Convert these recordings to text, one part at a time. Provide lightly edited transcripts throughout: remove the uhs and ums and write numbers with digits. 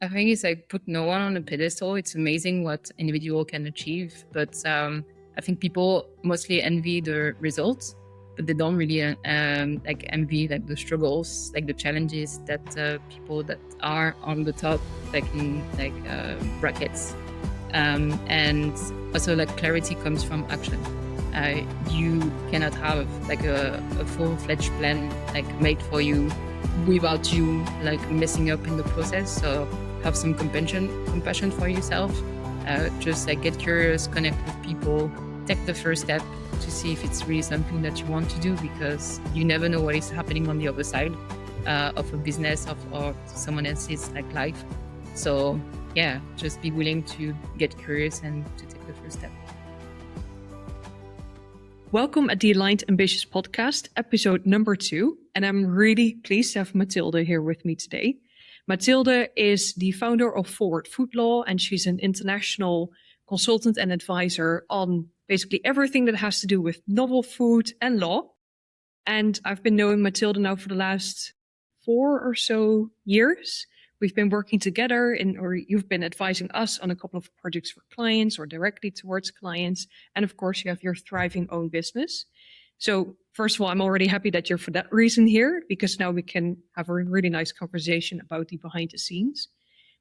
I think it's like put no one on a pedestal. It's amazing what individual can achieve, but I think people mostly envy the results, but they don't really like envy like the struggles, like the challenges that people that are on the top, like in like brackets, and also like clarity comes from action. You cannot have like a full-fledged plan like made for you without you like messing up in the process. So have some compassion for yourself. Just like get curious, connect with people, take the first step to see if it's really something that you want to do, because you never know what is happening on the other side of a business or someone else's like life. So yeah, just be willing to get curious and to take the first step. Welcome at the Aligned Ambitious podcast, episode number 2. And I'm really pleased to have Mathilde here with me today. Mathilde is the founder of Forward Food Law, and she's an international consultant and advisor on basically everything that has to do with novel food and law. And I've been knowing Mathilde now for the last 4 or so years. We've been working together or you've been advising us on a couple of projects for clients or directly towards clients. And of course, you have your thriving own business. So first of all, I'm already happy that you're for that reason here, because now we can have a really nice conversation about the behind the scenes.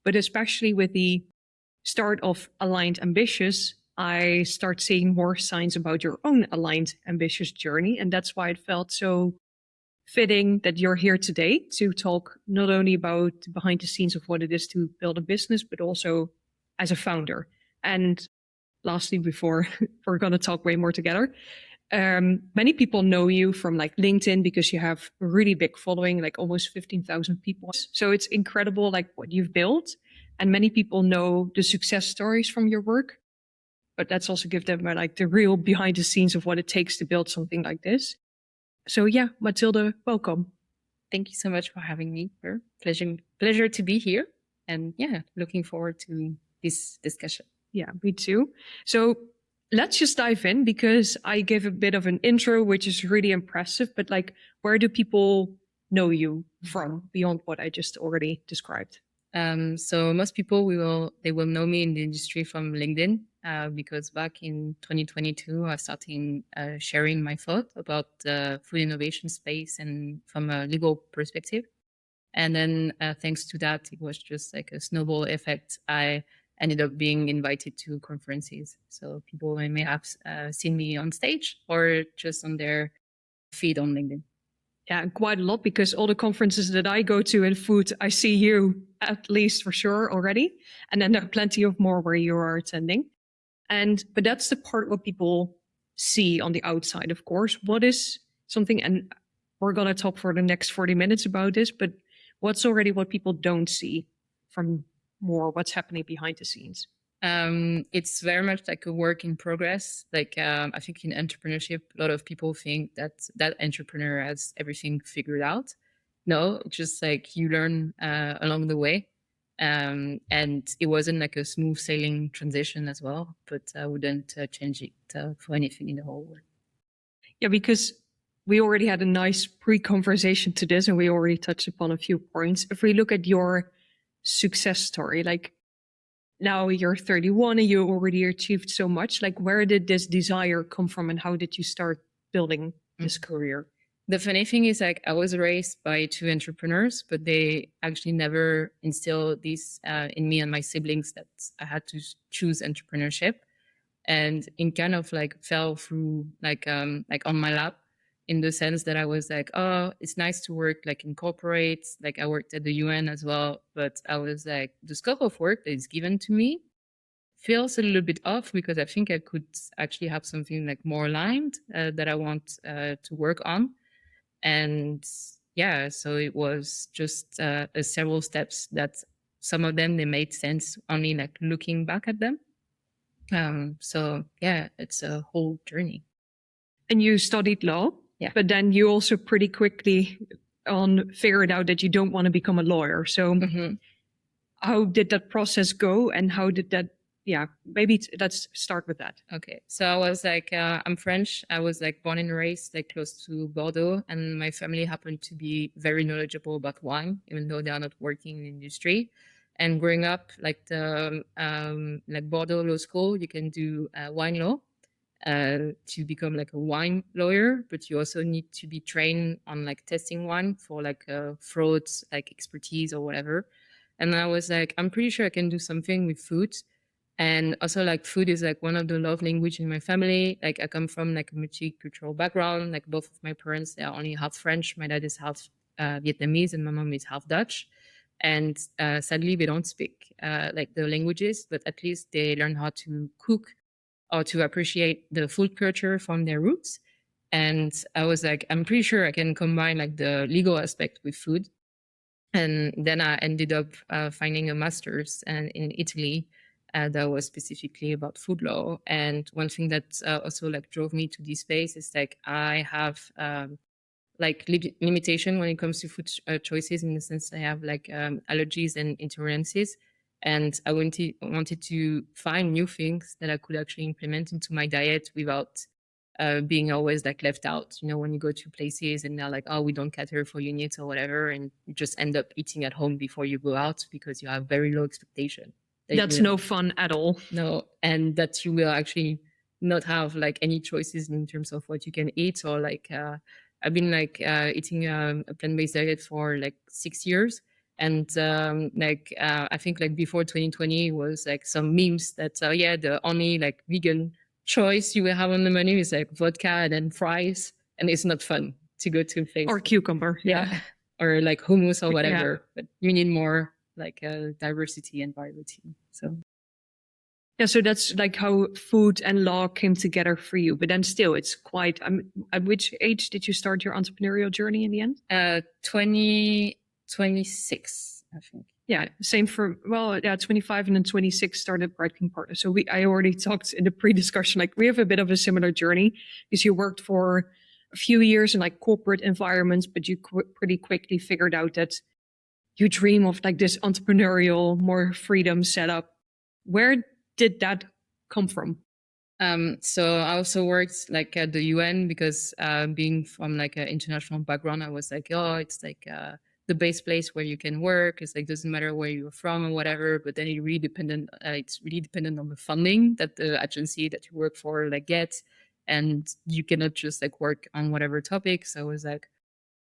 But especially with the start of Aligned Ambitious, I start seeing more signs about your own Aligned Ambitious journey. And that's why it felt so fitting that you're here today to talk not only about the behind the scenes of what it is to build a business, but also as a founder. And lastly, before we're going to talk way more together, many people know you from like LinkedIn because you have a really big following, like almost 15,000 people. So it's incredible, like what you've built. And many people know the success stories from your work, but let's also give them like the real behind the scenes of what it takes to build something like this. So yeah, Mathilde, welcome. Thank you so much for having me. Pleasure to be here. And yeah, looking forward to this discussion. Yeah, me too. So let's just dive in, because I gave a bit of an intro, which is really impressive. But like, where do people know you from beyond what I just already described? So most people will know me in the industry from LinkedIn, because back in 2022, I started sharing my thought about the food innovation space and from a legal perspective. And then thanks to that, it was just like a snowball effect. I ended up being invited to conferences. So people may have seen me on stage or just on their feed on LinkedIn. Yeah, quite a lot, because all the conferences that I go to in food, I see you at least for sure already. And then there are plenty of more where you are attending. But that's the part what people see on the outside, of course. What is something, and we're going to talk for the next 40 minutes about this, but what's already what people don't see from more what's happening behind the scenes? It's very much like a work in progress. Like I think in entrepreneurship, a lot of people think that entrepreneur has everything figured out. No, just like you learn along the way. And it wasn't like a smooth sailing transition as well, but I wouldn't change it for anything in the whole world. Yeah, because we already had a nice pre-conversation to this, and we already touched upon a few points. If we look at your success story, like now you're 31 and you already achieved so much, like where did this desire come from and how did you start building this career? The funny thing is, like, I was raised by 2 entrepreneurs, but they actually never instilled this in me and my siblings that I had to choose entrepreneurship. And it kind of like fell through like on my lap, in the sense that I was like, oh, it's nice to work like in corporates. Like I worked at the UN as well, but I was like, the scope of work that is given to me feels a little bit off, because I think I could actually have something like more aligned that I want to work on. And yeah, so it was just several steps that some of them, they made sense only like looking back at them. So yeah, it's a whole journey. And you studied law, yeah, but then you also pretty quickly figured out that you don't want to become a lawyer. So how did that process go, and how did that, maybe let's start with that. Okay, so I was like, I'm French. I was like born and raised like close to Bordeaux, and my family happened to be very knowledgeable about wine, even though they are not working in the industry. And growing up, like the like Bordeaux Law School, you can do wine law to become like a wine lawyer, but you also need to be trained on like testing wine for like frauds, like expertise or whatever. And I was like, I'm pretty sure I can do something with food. And also like food is like one of the love language in my family. Like I come from like a multicultural background. Like both of my parents, they are only half French. My dad is half Vietnamese and my mom is half Dutch. And sadly, they don't speak like the languages, but at least they learn how to cook or to appreciate the food culture from their roots. And I was like, I'm pretty sure I can combine like the legal aspect with food. And then I ended up finding a master's in Italy that was specifically about food law. And one thing that also like drove me to this space is like I have like limitation when it comes to food choices, in the sense I have like allergies and intolerances. And I wanted to find new things that I could actually implement into my diet without being always like left out. You know, when you go to places and they're like, oh, we don't cater for units or whatever, and you just end up eating at home before you go out because you have very low expectation. That's no fun at all. No, and that you will actually not have like any choices in terms of what you can eat. Or like I've been like eating a plant-based diet for like 6 years. And I think like before 2020 was like some memes that yeah, the only like vegan choice you will have on the menu is like vodka and then fries, and it's not fun to go to a place. Or cucumber. Yeah. Or like hummus or whatever. But you need more like diversity and variety. So yeah, so that's like how food and law came together for you. But then still, it's quite. At which age did you start your entrepreneurial journey in the end? 26, I think. Yeah, same for, well, yeah, 25 and then 26 started Bright King Partners. So I already talked in the pre-discussion, like we have a bit of a similar journey because you worked for a few years in like corporate environments, but you pretty quickly figured out that you dream of like this entrepreneurial, more freedom setup. Where did that come from? So I also worked like at the UN because being from like an international background, I was like, oh, it's like the base place where you can work. It's like doesn't matter where you're from or whatever. But then it's really dependent on the funding that the agency that you work for like gets, and you cannot just like work on whatever topic. So I was like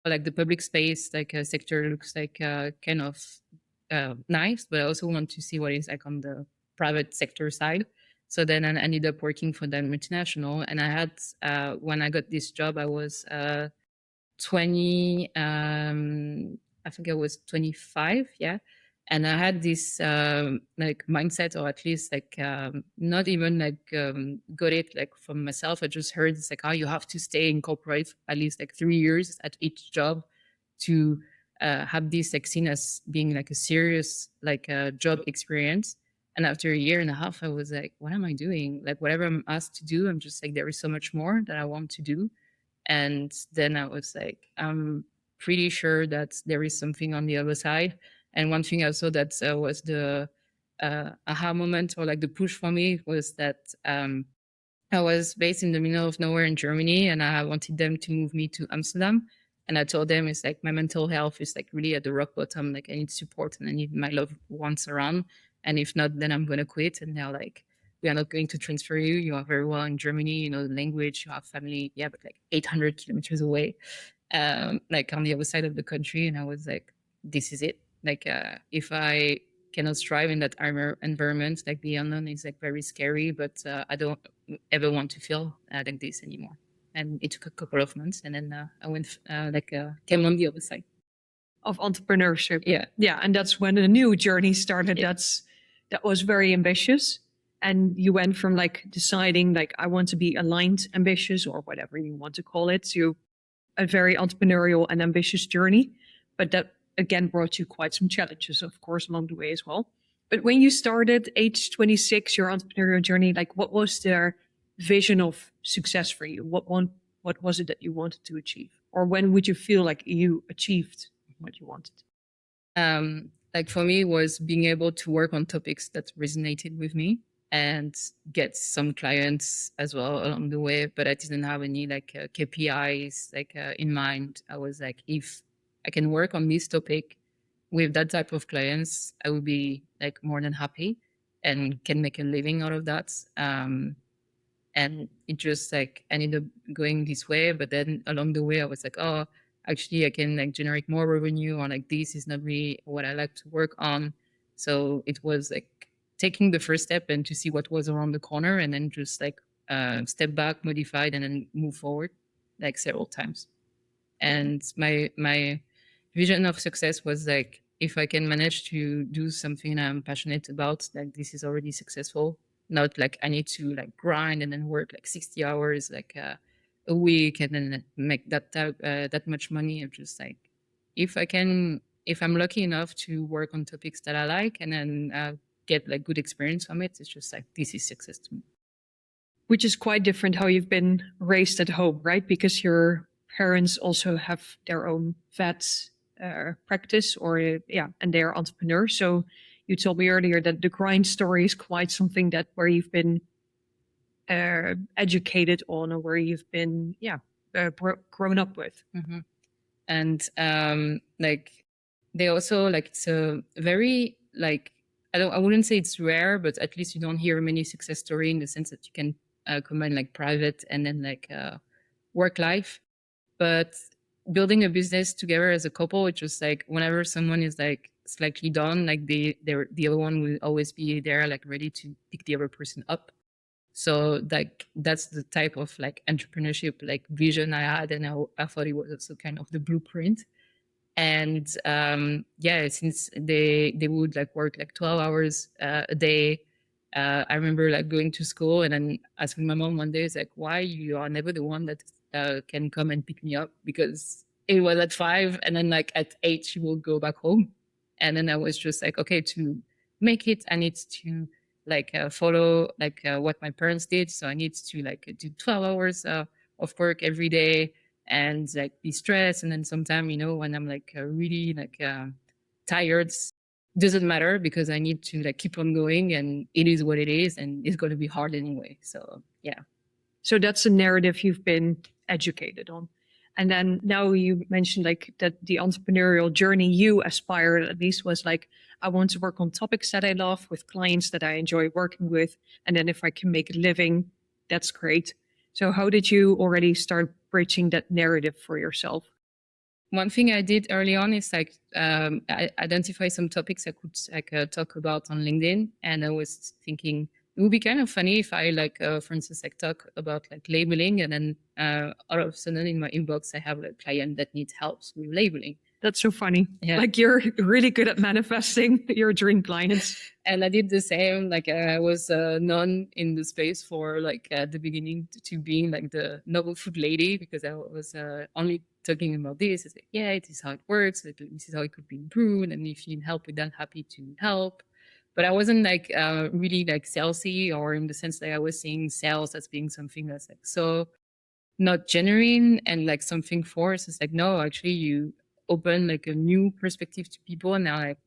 the public space like sector looks like kind of nice, but I also want to see what is like on the private sector side. So then I ended up working for that multinational, and I had when I got this job, I was 20. I think I was 25. Yeah. And I had this like mindset, or at least like not even like got it like from myself. I just heard it's like, oh, you have to stay in corporate at least like 3 years at each job to have this like seen as being like a serious like job experience. And after a year and a half, I was like, what am I doing? Like whatever I'm asked to do, I'm just like, there is so much more that I want to do. And then I was like, I'm pretty sure that there is something on the other side. And one thing I saw that was the aha moment, or like the push for me, was that I was based in the middle of nowhere in Germany, and I wanted them to move me to Amsterdam. And I told them it's like my mental health is like really at the rock bottom. Like I need support and I need my loved ones around. And if not, then I'm gonna quit. And they're like, we are not going to transfer you. You are very well in Germany. You know the language. You have family. Yeah, but like 800 kilometers away, like on the other side of the country. And I was like, this is it. Like if I cannot strive in that environment, like the unknown is like very scary. But I don't ever want to feel like this anymore. And it took a couple of months, and then I went came on the other side of entrepreneurship. Yeah. Yeah. And that's when a new journey started. Yeah. That was very ambitious. And you went from like deciding like I want to be aligned ambitious or whatever you want to call it to a very entrepreneurial and ambitious journey. But that again brought you quite some challenges, of course, along the way as well. But when you started age 26, your entrepreneurial journey, like what was their vision of success for you? What was it that you wanted to achieve? Or when would you feel like you achieved what you wanted? Like for me, was being able to work on topics that resonated with me and get some clients as well along the way. But I didn't have any like KPIs like in mind. I was like, if I can work on this topic with that type of clients, I would be like more than happy and can make a living out of that. And it just like ended up going this way. But then along the way, I was like, oh, actually, I can like generate more revenue, or like this is not really what I like to work on. So it was like taking the first step and to see what was around the corner, and then just like step back, modified, and then move forward like several times. And my vision of success was like, if I can manage to do something I'm passionate about, like this is already successful. Not like I need to like grind and then work like 60 hours like a week and then make that much money. I'm just like, if I can, if I'm lucky enough to work on topics that I like and then get like good experience from it, it's just like, this is success to me. Which is quite different how you've been raised at home, right? Because your parents also have their own vet practice, or yeah, and they're entrepreneurs. So you told me earlier that the grind story is quite something that where you've been educated on, or where you've been, grown up with. Mm-hmm. And like they also like, it's a very like, I wouldn't say it's rare, but at least you don't hear many success story in the sense that you can combine like private and then like work life. But building a business together as a couple, it's just like whenever someone is like slightly down, like the other one will always be there, like ready to pick the other person up. So like that's the type of like entrepreneurship like vision I had, and I thought it was also kind of the blueprint. And yeah, since they would like work like 12 hours a day. I remember like going to school and then asking my mom one day, it's like, why you are never the one that can come and pick me up? Because it was at 5 and then like at 8 she will go back home. And then I was just like, okay, to make it I need to like follow like what my parents did. So I need to like do 12 hours of work every day and like be stressed. And then sometimes, when I'm like really like tired, doesn't matter because I need to like keep on going, and it is what it is, and it's going to be hard anyway. So yeah. So that's a narrative you've been educated on. And then now you mentioned like that the entrepreneurial journey you aspired at least was like, I want to work on topics that I love with clients that I enjoy working with. And then if I can make a living, that's great. So how did you already start bridging that narrative for yourself? One thing I did early on is like identify some topics I could like talk about on LinkedIn, and I was thinking it would be kind of funny if I like, for instance, like talk about like labeling, and then all of a sudden in my inbox I have a client that needs help with labeling. That's so funny. Yeah. Like you're really good at manifesting your dream clients. And I did the same. Like I was known in the space for like at the beginning to being like the novel food lady, because I was only talking about this. It's like, yeah, it is how it works. Like, this is how it could be improved. And if you need help with that, happy to help. But I wasn't like really like salesy, or in the sense that I was seeing sales as being something that's like so not genuine and like something forced. It's like, no, actually you open like a new perspective to people, and now like,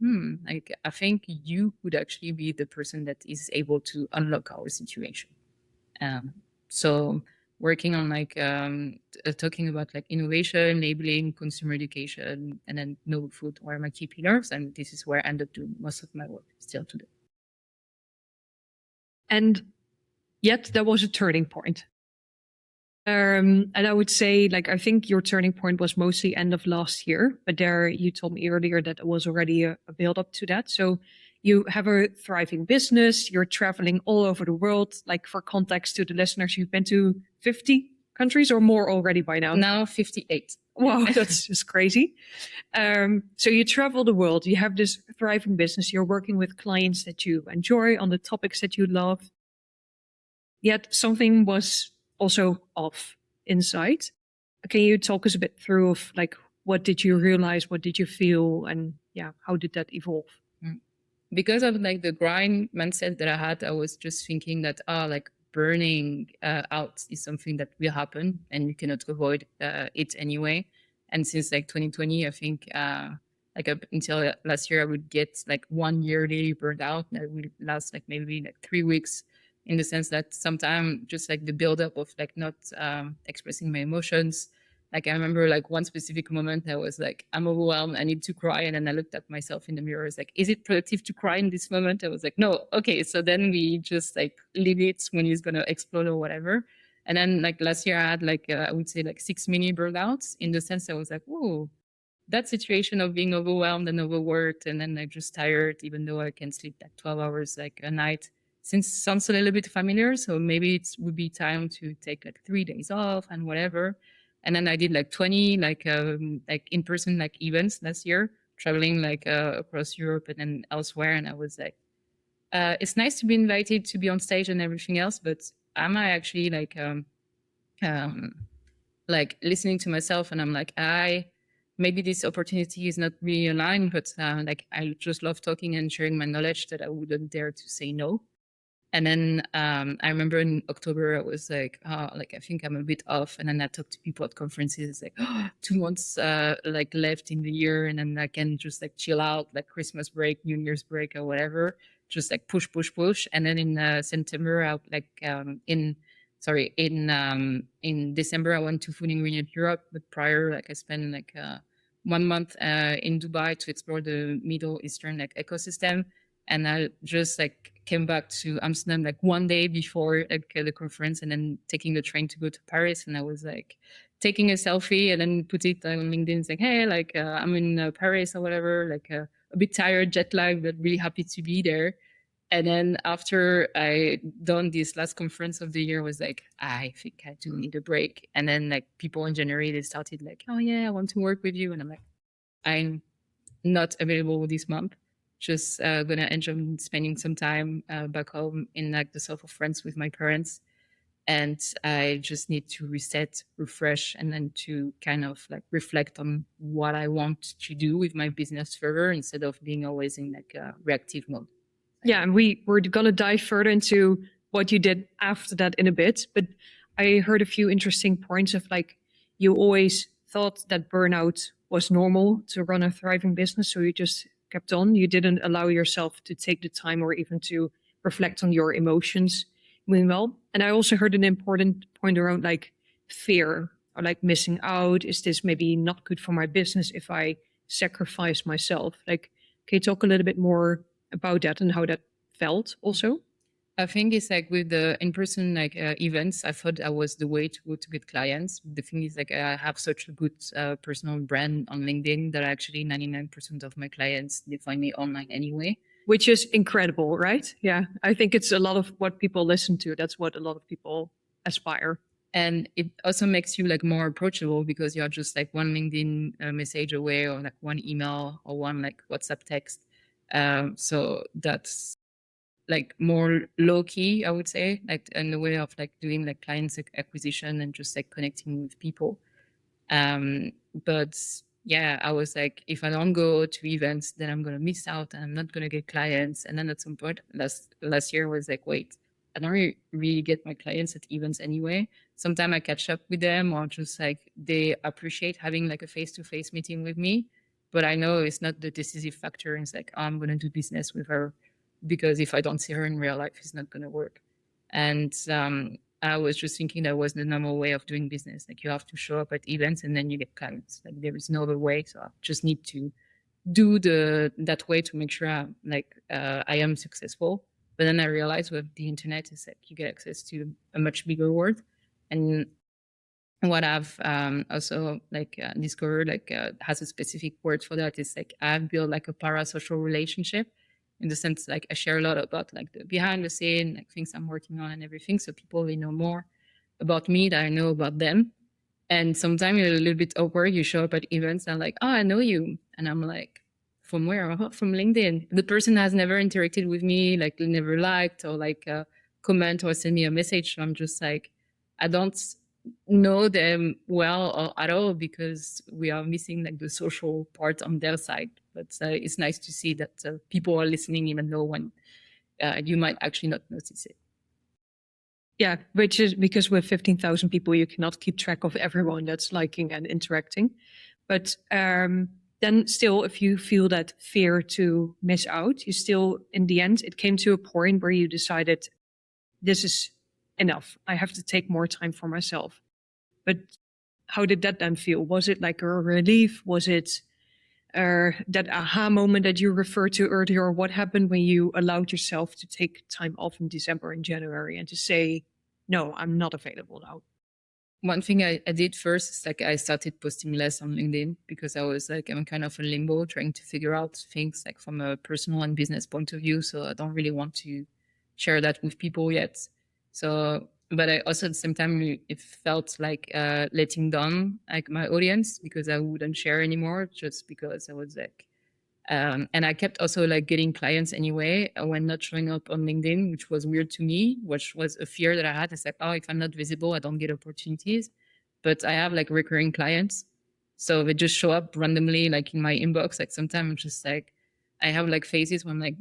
like I think you could actually be the person that is able to unlock our situation. So working on like talking about like innovation, labeling, consumer education, and then novel food are my key pillars, and this is where I end up doing most of my work still today. And yet there was a turning point. And I would say, like, I think your turning point was mostly end of last year, but there you told me earlier that it was already a build up to that. So you have a thriving business, you're traveling all over the world. Like, for context to the listeners, you've been to 50 countries or more already by now. Now 58. Wow, that's just crazy. So you travel the world, you have this thriving business, you're working with clients that you enjoy on the topics that you love. Yet something was also off inside. Can you talk us a bit through of like, what did you realize? What did you feel? And yeah, how did that evolve? Because of like the grind mindset that I had, I was just thinking that, like burning out is something that will happen and you cannot avoid it anyway. And since like 2020, I think like up until last year, I would get like 1 yearly burned out that would last like maybe like 3 weeks, in the sense that sometimes just like the buildup of like not expressing my emotions, Like I remember like one specific moment I was like, I'm overwhelmed, I need to cry. And then I looked at myself in the mirror. I was like, is it productive to cry in this moment? I was like, no, okay. So then we just like leave it when it's gonna explode or whatever. And then like last year I had like I would say like 6 mini burnouts in the sense I was like, oh, that situation of being overwhelmed and overworked and then like just tired, even though I can sleep like 12 hours like a night, since sounds a little bit familiar. So maybe it would be time to take like 3 days off and whatever. And then I did like 20 like in-person like events last year, traveling like across Europe and then elsewhere. And I was like, it's nice to be invited to be on stage and everything else, but am I actually um, like listening to myself and I'm like, I maybe this opportunity is not really aligned, but like I just love talking and sharing my knowledge that I wouldn't dare to say no. And then I remember in October, I was like I think I'm a bit off. And then I talked to people at conferences. It's like 2 months like left in the year, and then I can just like chill out, like Christmas break, New Year's break, or whatever. Just like push, push, push. And then in September, I like in December, I went to Food Ingredient Europe. But prior, like I spent like 1 month in Dubai to explore the Middle Eastern like ecosystem, and I just like came back to Amsterdam like one day before like the conference, and then taking the train to go to Paris. And I was like taking a selfie and then put it on LinkedIn. It's like, hey, like I'm in Paris or whatever, like a bit tired, jet lag, but really happy to be there. And then after I done this last conference of the year, was like, I think I do need a break. And then like people in January, they started like, oh yeah, I want to work with you. And I'm like, I'm not available this month. Just gonna enjoy spending some time back home in like the south of France with my parents, and I just need to reset, refresh, and then to kind of like reflect on what I want to do with my business further instead of being always in like a reactive mode. Yeah, and we're going to dive further into what you did after that in a bit. But I heard a few interesting points of like you always thought that burnout was normal to run a thriving business, so you just kept on. You didn't allow yourself to take the time or even to reflect on your emotions. Meanwhile, and I also heard an important point around like fear or like missing out. Is this maybe not good for my business if I sacrifice myself? Like, can you talk a little bit more about that and how that felt also? I think it's like with the in-person like events, I thought that was the way to go to get clients. The thing is like I have such a good personal brand on LinkedIn that actually 99% of my clients, they find me online anyway. Which is incredible, right? Yeah, I think it's a lot of what people listen to. That's what a lot of people aspire. And it also makes you like more approachable because you're just like one LinkedIn message away, or like one email, or one like WhatsApp text. So that's like more low key, I would say, like in the way of like doing like clients acquisition and just like connecting with people. But yeah, I was like, if I don't go to events, then I'm gonna miss out and I'm not gonna get clients. And then at some point last year was like, wait, I don't really get my clients at events anyway. Sometimes I catch up with them, or just like they appreciate having like a face-to-face meeting with me. But I know it's not the decisive factor. It's like, oh, I'm gonna do business with her because if I don't see her in real life, it's not gonna work. And I was just thinking that was the normal way of doing business. Like you have to show up at events and then you get clients. Like there is no other way. So I just need to do that way to make sure I am successful. But then I realized with the internet is like you get access to a much bigger world. And what I've also like discovered has a specific word for that is like I've built like a parasocial relationship, in the sense like I share a lot about like the behind the scene, like things I'm working on and everything, so people they know more about me than I know about them. And sometimes you're a little bit awkward. You show up at events and like, oh, I know you. And I'm like, from where? Oh, from LinkedIn. The person has never interacted with me, like never liked or like comment or send me a message. So I'm just like, I don't know them well or at all because we are missing like the social part on their side. But it's nice to see that people are listening, even though when you might actually not notice it. Yeah, which is because with 15,000 people, you cannot keep track of everyone that's liking and interacting. But then still, if you feel that fear to miss out, you still, in the end, it came to a point where you decided, this is enough. I have to take more time for myself. But how did that then feel? Was it like a relief? Was it that aha moment that you referred to earlier? What happened when you allowed yourself to take time off in December and January and to say, no, I'm not available now? One thing I did first is like I started posting less on LinkedIn because I was like, I'm kind of in limbo trying to figure out things like from a personal and business point of view. So I don't really want to share that with people yet. So, but I also at the same time, it felt like letting down like my audience because I wouldn't share anymore just because I was like, and I kept also like getting clients anyway when not showing up on LinkedIn, which was weird to me, which was a fear that I had. It's like, oh, if I'm not visible, I don't get opportunities. But I have like recurring clients. So they just show up randomly, like in my inbox. Like sometimes I'm just like, I have like phases where I'm like,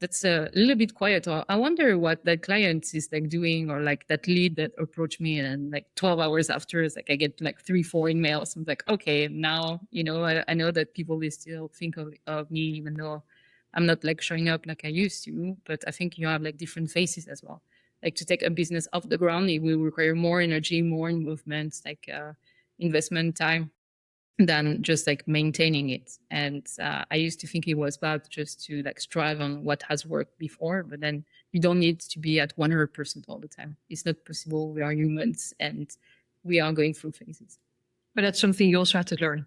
that's a little bit quiet. Or I wonder what that client is like doing, or like that lead that approached me. And like 12 hours after, it's like I get like 3, 4 emails. I'm like, okay, now, I know that people will still think of me, even though I'm not like showing up like I used to. But I think you have like different phases as well. Like to take a business off the ground, it will require more energy, more movement, like investment time than just like maintaining it. And I used to think it was bad just to like strive on what has worked before, but then you don't need to be at 100% all the time. It's not possible. We are humans and we are going through phases. But that's something you also had to learn,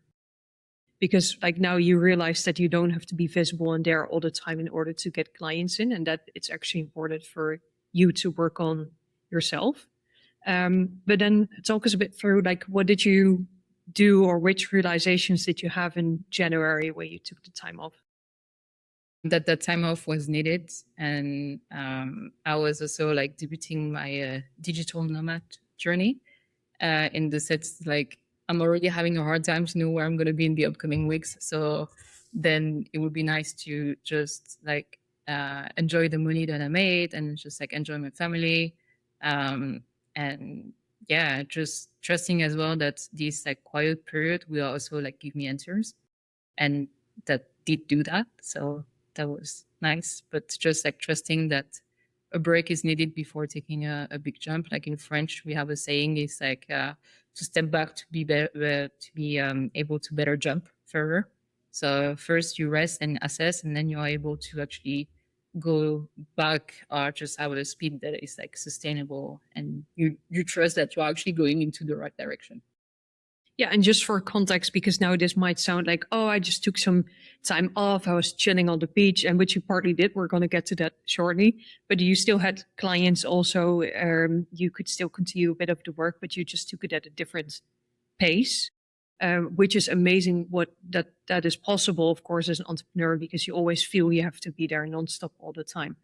because like now you realize that you don't have to be visible and there all the time in order to get clients in, and that it's actually important for you to work on yourself. But then talk us a bit through like what did you do, or which realizations did you have in January where you took the time off? That time off was needed, and I was also like debuting my digital nomad journey in the sense like I'm already having a hard time to know where I'm going to be in the upcoming weeks. So then it would be nice to just like enjoy the money that I made and just like enjoy my family. Um, and yeah, just trusting as well that this like quiet period will also like give me answers, and that did do that. So that was nice. But just like trusting that a break is needed before taking a big jump. Like in French, we have a saying: "Is like to step back to be better, to be able to better jump further." So first you rest and assess, and then you're able to actually go back or just have a speed that is like sustainable, and you trust that you're actually going into the right direction. Yeah, and just for context, because now this might sound like, oh, I just took some time off, I was chilling on the beach, and which you partly did. We're going to get to that shortly. But you still had clients also. You could still continue a bit of the work, but you just took it at a different pace, which is amazing. What that is possible, of course, as an entrepreneur, because you always feel you have to be there nonstop all the time.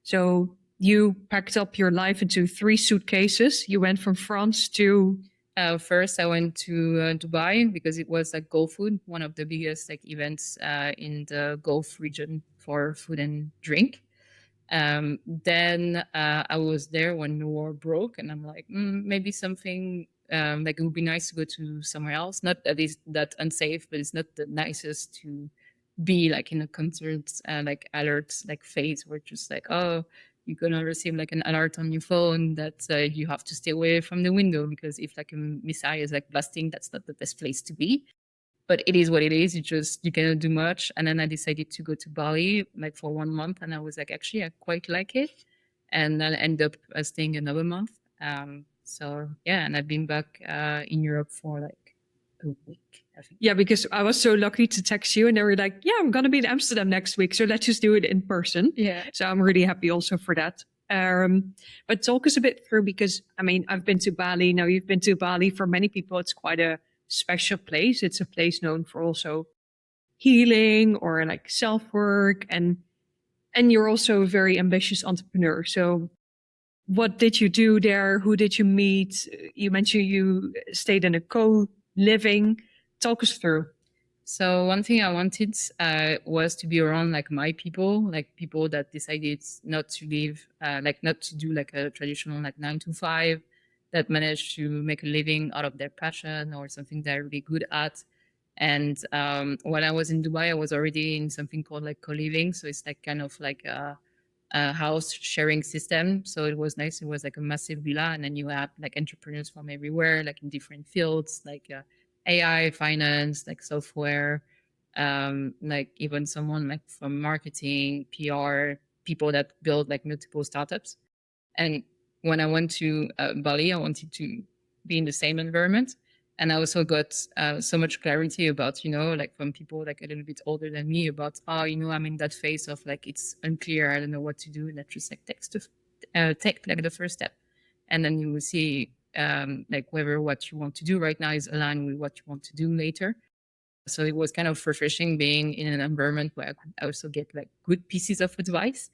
So you packed up your life into 3 suitcases. You went from France to First, I went to Dubai because it was like Gulf Food, one of the biggest like events in the Gulf region for food and drink. Then I was there when the war broke, and I'm like, maybe something like it would be nice to go to somewhere else. Not that it's that unsafe, but it's not the nicest to be like in a concert like alert like phase where it's just like, oh, you're gonna receive like an alert on your phone that you have to stay away from the window because if like a missile is like blasting, that's not the best place to be. But it is what it is. You cannot do much. And then I decided to go to Bali like for 1 month, and I was like, actually, I quite like it. And then I ended up staying another month. So yeah, and I've been back in Europe for like a week, I think. Yeah, because I was so lucky to text you and they were like, yeah, I'm going to be in Amsterdam next week. So let's just do it in person. Yeah. So I'm really happy also for that. But talk us a bit through, because I mean, I've been to Bali. Now you've been to Bali. For many people, it's quite a special place. It's a place known for also healing or like self work. And you're also a very ambitious entrepreneur. So what did you do there? Who did you meet? You mentioned you stayed in a co-living. Talk us through. So one thing I wanted was to be around like people that decided not to live, like not to do like a traditional like 9 to 5, that managed to make a living out of their passion or something they're really good at. And when I was in Dubai, I was already in something called like co-living. So it's like kind of like house sharing system. So it was nice. It was like a massive villa, and then you had like entrepreneurs from everywhere, like in different fields, like AI, finance, like software, like even someone like from marketing, PR, people that build like multiple startups. And when I went to Bali, I wanted to be in the same environment. And I also got so much clarity about, like from people like a little bit older than me about, I'm in that phase of like, it's unclear. I don't know what to do. And that just like take like the first step. And then you will see like whether what you want to do right now is aligned with what you want to do later. So it was kind of refreshing being in an environment where I could also get like good pieces of advice,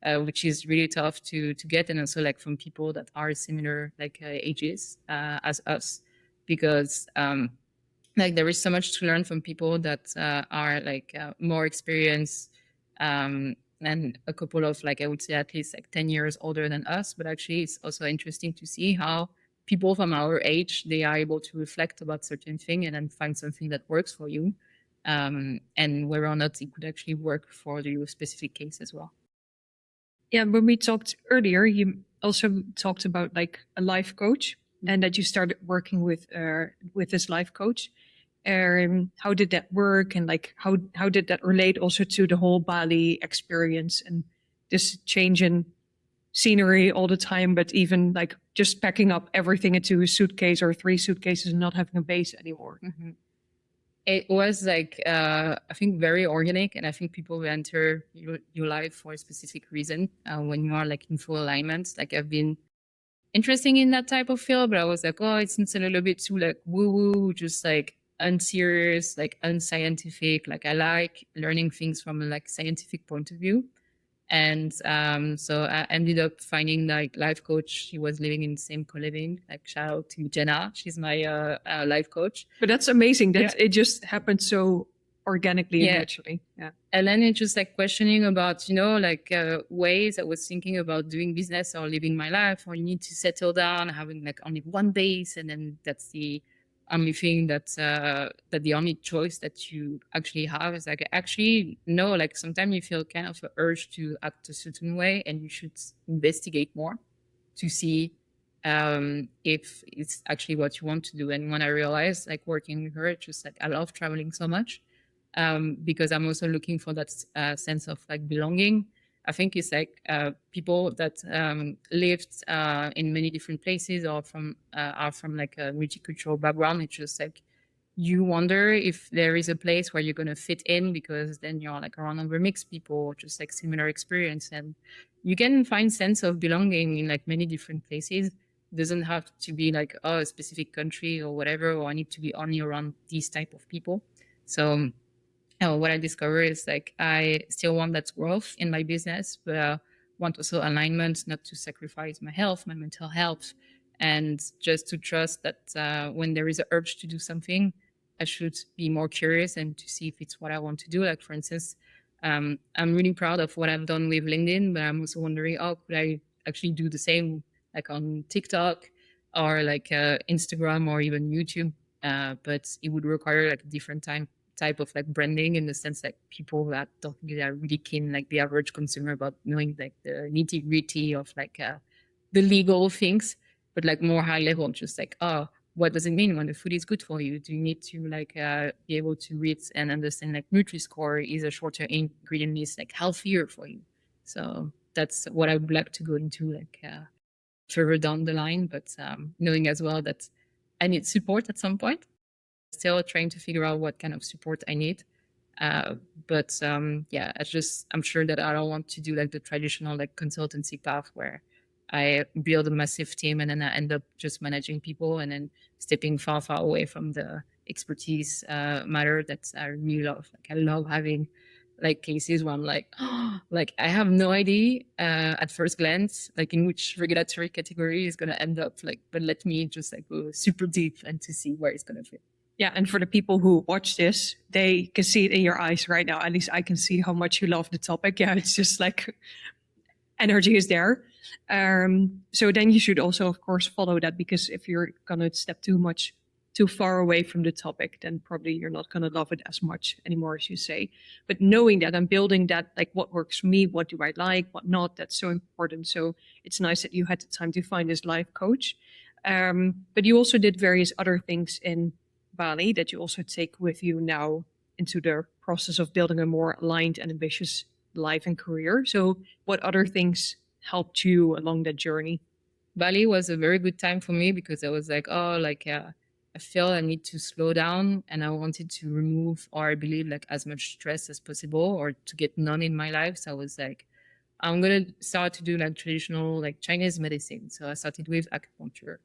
which is really tough to get, and also like from people that are similar like ages as us, because like there is so much to learn from people that are like more experienced, and a couple of like I would say at least like 10 years older than us. But actually it's also interesting to see how people from our age, they are able to reflect about certain thing and then find something that works for you, and whether or not it could actually work for your specific case as well. Yeah, when we talked earlier, you also talked about like a life coach and that you started working with this life coach. How did that work, and like how did that relate also to the whole Bali experience and this change in scenery all the time, but even like just packing up everything into a suitcase or 3 suitcases and not having a base anymore? Mm-hmm. It was like I think very organic, and I think people will enter your life for a specific reason when you are like in full alignment. Like I've been interesting in that type of field, but I was like, oh, it seems a little bit too like woo woo, just like unserious, like unscientific. Like I like learning things from a like scientific point of view. And so I ended up finding like life coach. She was living in the same co-living. Like shout out to Jenna, she's my life coach. But that's amazing that it just happened so organically and Yeah. naturally. Yeah. And then it's just like questioning about, like ways I was thinking about doing business or living my life, or you need to settle down, having like only one base, and then that's the only thing that the only choice that you actually have is like actually no, like sometimes you feel kind of an urge to act a certain way, and you should investigate more to see if it's actually what you want to do. And when I realized, like working with her, it's just like I love traveling so much, because I'm also looking for that sense of like belonging. I think it's like people that lived in many different places or are from like a multicultural background. It's just like you wonder if there is a place where you're going to fit in, because then you're like around other mixed people, just like similar experience, and you can find sense of belonging in like many different places. It doesn't have to be like, oh, a specific country or whatever, or I need to be only around these type of people. So what I discovered is like I still want that growth in my business, but want also alignment, not to sacrifice my health, my mental health, and just to trust that when there is an urge to do something, I should be more curious and to see if it's what I want to do. Like for instance, I'm really proud of what I've done with LinkedIn, but I'm also wondering, oh, could I actually do the same like on TikTok or like Instagram or even YouTube? But it would require like a different type of like branding, in the sense that people that don't think they are really keen, like the average consumer, about knowing like the nitty gritty of like the legal things, but like more high level, just like, oh, what does it mean when the food is good for you? Do you need to like be able to read and understand like Nutri-Score? Is a shorter ingredient list like healthier for you? So that's what I would like to go into like further down the line, but knowing as well that I need support at some point. Still trying to figure out what kind of support I need. Uh, but yeah, I'm sure that I don't want to do like the traditional like consultancy path where I build a massive team and then I end up just managing people and then stepping far, far away from the expertise matter that I really love. Like I love having like cases where I'm like, oh, like I have no idea at first glance, like in which regulatory category is going to end up, like, but let me just like go super deep and to see where it's going to fit. Yeah, and for the people who watch this, they can see it in your eyes right now. At least I can see how much you love the topic. Yeah, it's just like energy is there. So then you should also, of course, follow that, because if you're gonna step too much too far away from the topic, then probably you're not going to love it as much anymore, as you say. But knowing that and building that, like what works for me, what do I like, what not, that's so important. So it's nice that you had the time to find this life coach. But you also did various other things in Bali that you also take with you now into the process of building a more aligned and ambitious life and career. So, what other things helped you along that journey? Bali was a very good time for me because I was like, oh, like I feel I need to slow down and I wanted to remove, or I believe, like as much stress as possible or to get none in my life. So I was like, I'm gonna start to do like traditional like Chinese medicine. So I started with acupuncture,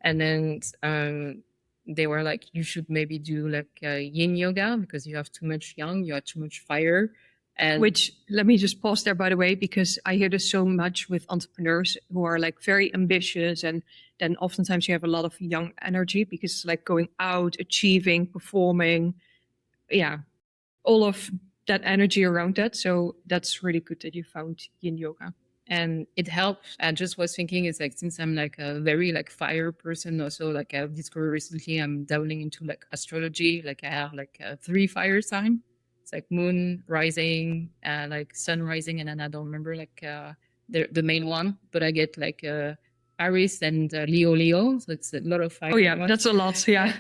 and then they were like, you should maybe do like yin yoga because you have too much yang, you have too much fire, and Which, let me just pause there, by the way, because I hear this so much with entrepreneurs who are like very ambitious. And then oftentimes you have a lot of young energy because it's like going out, achieving, performing. Yeah, all of that energy around that. So that's really good that you found yin yoga. and it helped. I just was thinking, it's like since I'm like a very like fire person, also like I've discovered recently, I'm dabbling into like astrology. Like I have like a 3 fire sign. It's like moon rising, like sun rising, and then I don't remember like the main one, but I get like Aries and Leo. So it's a lot of fire. Oh yeah, that's a lot. Yeah,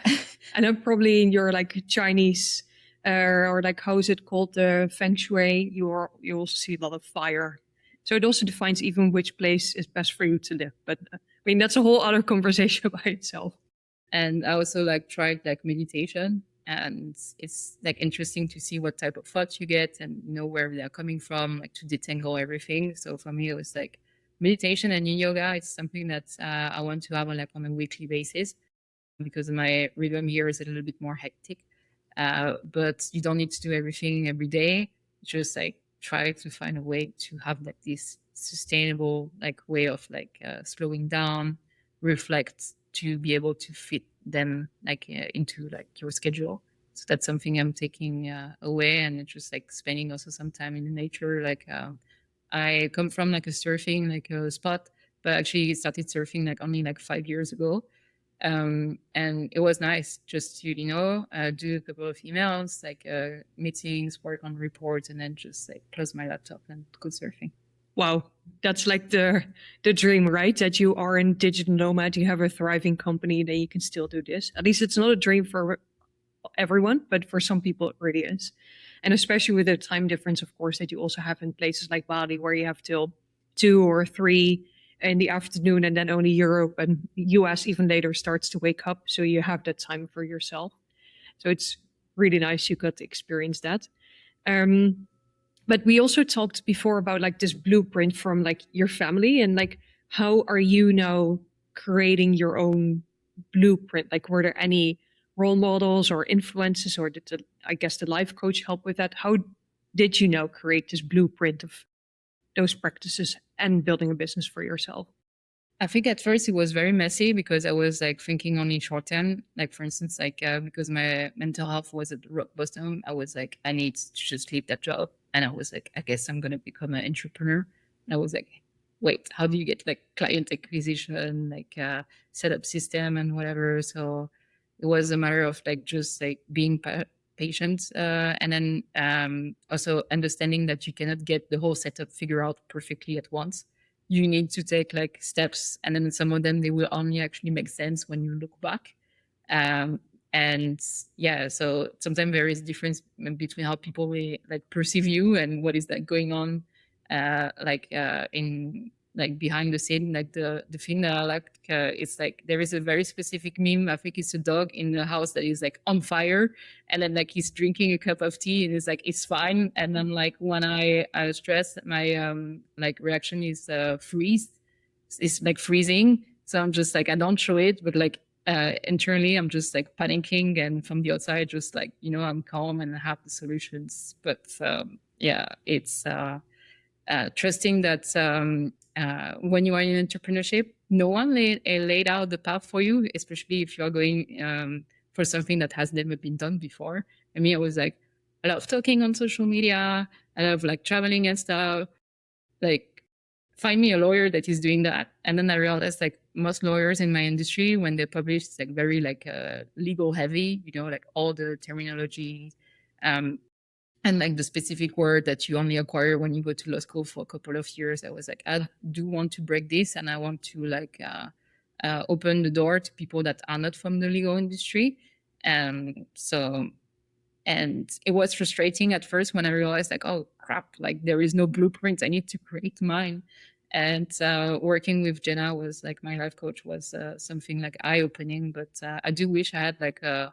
and then probably in your like Chinese or like how is it called, the feng shui, you also see a lot of fire. So it also defines even which place is best for you to live. But I mean that's a whole other conversation by itself. And I also like tried like meditation, and it's like interesting to see what type of thoughts you get and you know where they're coming from, like to detangle everything. So for me, it was like meditation and yin yoga. It's something that I want to have on like on a weekly basis because my rhythm here is a little bit more hectic. But you don't need to do everything every day. Just like try to find a way to have like this sustainable like way of like slowing down, reflect to be able to fit them like into like your schedule. So that's something I'm taking away, and it's just like spending also some time in the nature. Like I come from like a surfing like a spot, but actually started surfing like only like 5 years ago. And it was nice just to do a couple of emails, like meetings, work on reports, and then just like close my laptop and go surfing. Wow, that's like the dream, right? That you are in digital nomad, you have a thriving company, that you can still do this. At least it's not a dream for everyone, but for some people it really is. And especially with the time difference, of course, that you also have in places like Bali where you have till 2 or 3 in the afternoon, and then only Europe and US even later starts to wake up. So you have that time for yourself. So it's really nice you got to experience that. Um, but we also talked before about like this blueprint from like your family, and like how are you now creating your own blueprint? Like were there any role models or influences, or did I guess the life coach help with that? How did you now create this blueprint of those practices and building a business for yourself? I think at first it was very messy because I was like thinking only short term. Like for instance, like because my mental health was at rock bottom, I was like, I need to just leave that job, and I was like, I guess I'm gonna become an entrepreneur. And I was like, wait, how do you get like client acquisition, like set up system and whatever? So it was a matter of like just like being patient, and then also understanding that you cannot get the whole setup figured out perfectly at once. You need to take like steps, and then some of them they will only actually make sense when you look back. um, and yeah, so sometimes there is difference between how people will like perceive you and what is like going on in like behind the scene. Like the thing that I like, it's like there is a very specific meme. I think it's a dog in the house that is like on fire, and then like he's drinking a cup of tea and it's like it's fine. And then like when I stress, my like reaction is freeze. It's like freezing. So I'm just like, I don't show it, but like internally I'm just like panicking, and from the outside just like I'm calm and I have the solutions. But yeah, it's trusting that when you are in entrepreneurship, no one laid out the path for you, especially if you're going for something that has never been done before. I mean, I was like, I love talking on social media. I love like traveling and stuff. Like find me a lawyer that is doing that. And then I realized like most lawyers in my industry, when they publish, it's like very like legal heavy, like all the terminology, um, and like the specific word that you only acquire when you go to law school for a couple of years. I was like, I do want to break this, and I want to like open the door to people that are not from the legal industry. So and it was frustrating at first when I realized like, oh crap, like there is no blueprint, I need to create mine. And working with Jenna was like, my life coach, was something like eye-opening. But I do wish I had like a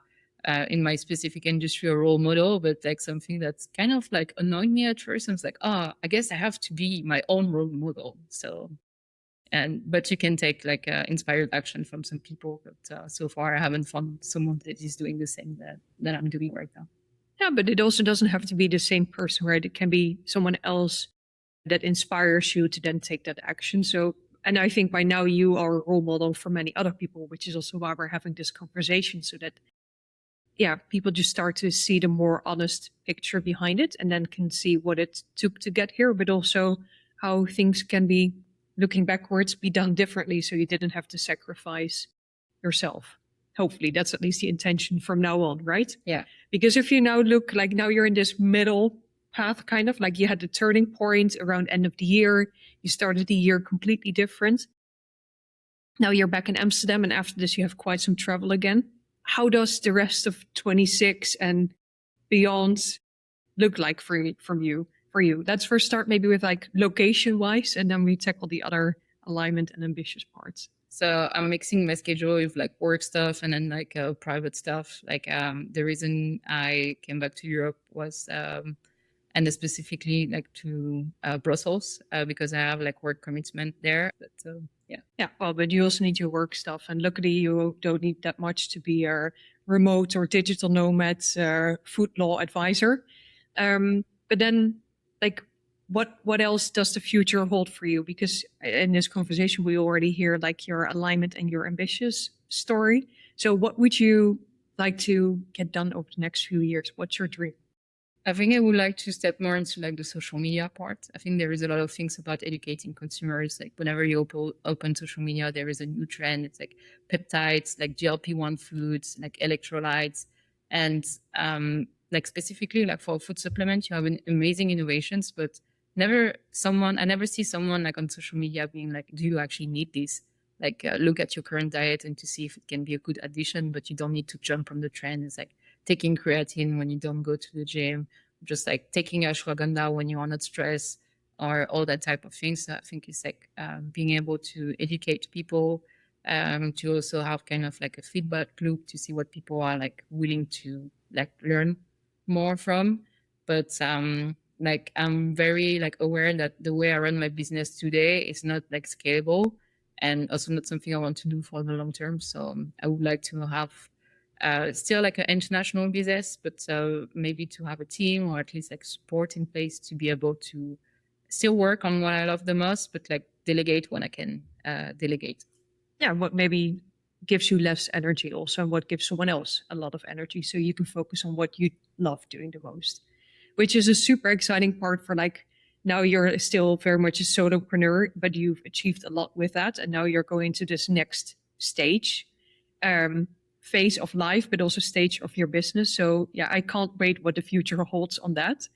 in my specific industry a role model, but like something that's kind of like annoyed me at first. I was like, oh, I guess I have to be my own role model. So but you can take like inspired action from some people, but so far I haven't found someone that is doing the same that I'm doing right now. Yeah, but it also doesn't have to be the same person, right? It can be someone else that inspires you to then take that action. So, and I think by now you are a role model for many other people, which is also why we're having this conversation, so that, yeah, people just start to see the more honest picture behind it and then can see what it took to get here, but also how things can be, looking backwards, be done differently. So you didn't have to sacrifice yourself. Hopefully that's at least the intention from now on, right? Yeah. Because if you now look, like now you're in this middle path, kind of like you had the turning point around end of the year, you started the year completely different. Now you're back in Amsterdam, and after this you have quite some travel again. How does the rest of 26 and beyond look like for you? Let's first start maybe with like location wise, and then we tackle the other alignment and ambitious parts. So I'm mixing my schedule with like work stuff and then like private stuff. Like the reason I came back to Europe was and specifically like to Brussels because I have like work commitment there. But yeah. Yeah, well, but you also need your work stuff, and luckily you don't need that much to be a remote or digital nomad food law advisor. But then, like, what else does the future hold for you? Because in this conversation, we already hear like your alignment and your ambitious story. So, what would you like to get done over the next few years? What's your dream? I think I would like to step more into like the social media part. I think there is a lot of things about educating consumers. Like whenever you open social media, there is a new trend. It's like peptides, like GLP-1 foods, like electrolytes. And like specifically like for food supplements, you have amazing innovations, but I never see someone like on social media being like, do you actually need this? Like look at your current diet and to see if it can be a good addition, but you don't need to jump on the trend. It's like taking creatine when you don't go to the gym, just like taking ashwagandha when you are not stressed, or all that type of things. So I think it's like being able to educate people, to also have kind of like a feedback loop to see what people are like willing to like learn more from. But like I'm very like aware that the way I run my business today is not like scalable, and also not something I want to do for the long term. So I would like to have still like an international business, but maybe to have a team or at least like support in place to be able to still work on what I love the most, but like delegate when I can delegate. Yeah, what maybe gives you less energy also, and what gives someone else a lot of energy, so you can focus on what you love doing the most, which is a super exciting part for like, now you're still very much a solopreneur, but you've achieved a lot with that, and now you're going to this next stage, phase of life, but also stage of your business. So yeah, I can't wait what the future holds on that.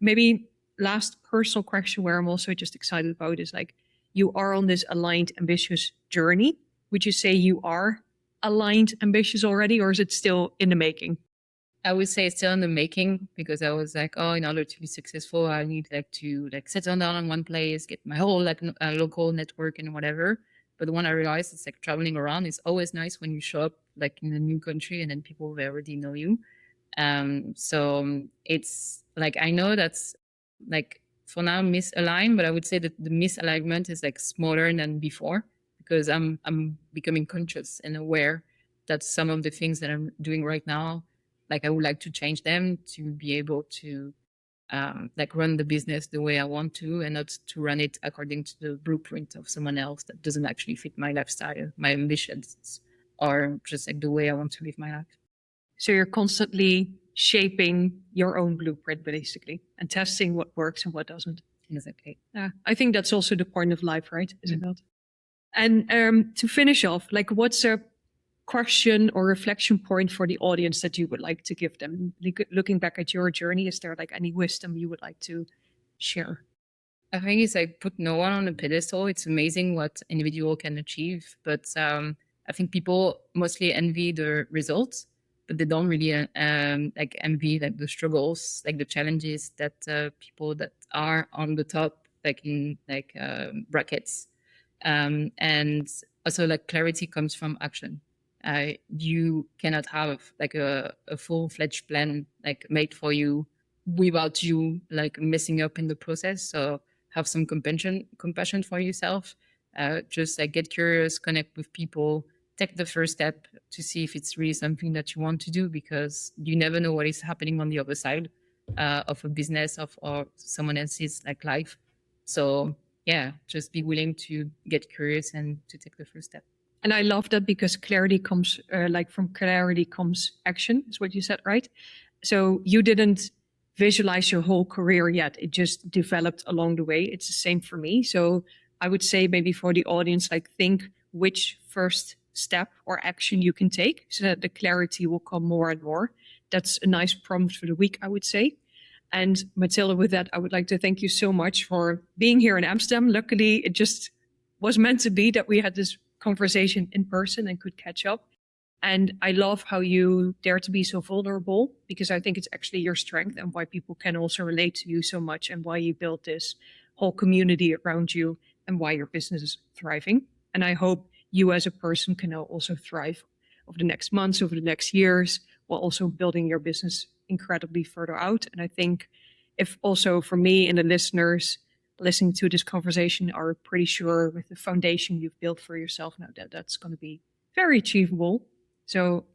Maybe last personal question where I'm also just excited about is like, you are on this aligned ambitious journey. Would you say you are aligned ambitious already, or is it still in the making? I would say it's still in the making, because I was like, oh, in order to be successful, I need like to like settle down in one place, get my whole like local network and whatever. But when I realized it's like traveling around, it's always nice when you show up like in a new country and then people they already know you. So it's like, I know that's like for now misaligned, but I would say that the misalignment is like smaller than before, because I'm becoming conscious and aware that some of the things that I'm doing right now, like I would like to change them to be able to like run the business the way I want to, and not to run it according to the blueprint of someone else that doesn't actually fit my lifestyle, my ambitions, or just like the way I want to live my life. So you're constantly shaping your own blueprint basically, and testing what works and what doesn't. Exactly. Yeah, I think that's also the point of life, right? Is it not? And to finish off, like, what's a question or reflection point for the audience that you would like to give them? Looking back at your journey, is there like any wisdom you would like to share? I think it's like put no one on a pedestal. It's amazing what individual can achieve, but I think people mostly envy the results, but they don't really like envy like the struggles, like the challenges that people that are on the top, like in like brackets, and also like clarity comes from action. You cannot have like a full-fledged plan like made for you without you like messing up in the process. So have some compassion for yourself. Just like get curious, connect with people, take the first step to see if it's really something that you want to do, because you never know what is happening on the other side of a business of or someone else's like life. So yeah, just be willing to get curious and to take the first step. And I love that, because clarity comes, like from clarity comes action, is what you said, right? So you didn't visualize your whole career yet. It just developed along the way. It's the same for me. So I would say maybe for the audience, like, think which first step or action you can take so that the clarity will come more and more. That's a nice prompt for the week, I would say. And Mathilde, with that, I would like to thank you so much for being here in Amsterdam. Luckily, it just was meant to be that we had this conversation in person and could catch up. And I love how you dare to be so vulnerable, because I think it's actually your strength and why people can also relate to you so much, and why you built this whole community around you, and why your business is thriving. And I hope you as a person can now also thrive over the next months, over the next years, while also building your business incredibly further out. And I think if also for me and the listeners listening to this conversation are pretty sure with the foundation you've built for yourself now, that that's going to be very achievable. So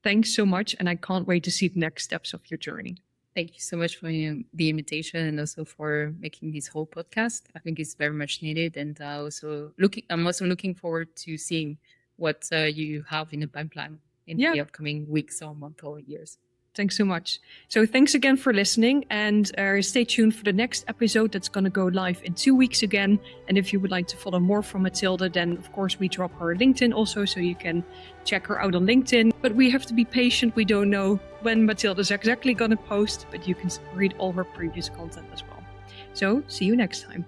thanks so much. And I can't wait to see the next steps of your journey. Thank you so much for the invitation, and also for making this whole podcast. I think it's very much needed, and I'm also looking forward to seeing what you have in the pipeline in the upcoming weeks or months or years. Thanks so much. So thanks again for listening, and stay tuned for the next episode that's going to go live in 2 weeks again. And if you would like to follow more from Mathilde, then of course we drop her LinkedIn also, so you can check her out on LinkedIn. But we have to be patient. We don't know when Mathilde is exactly going to post, but you can read all her previous content as well. So see you next time.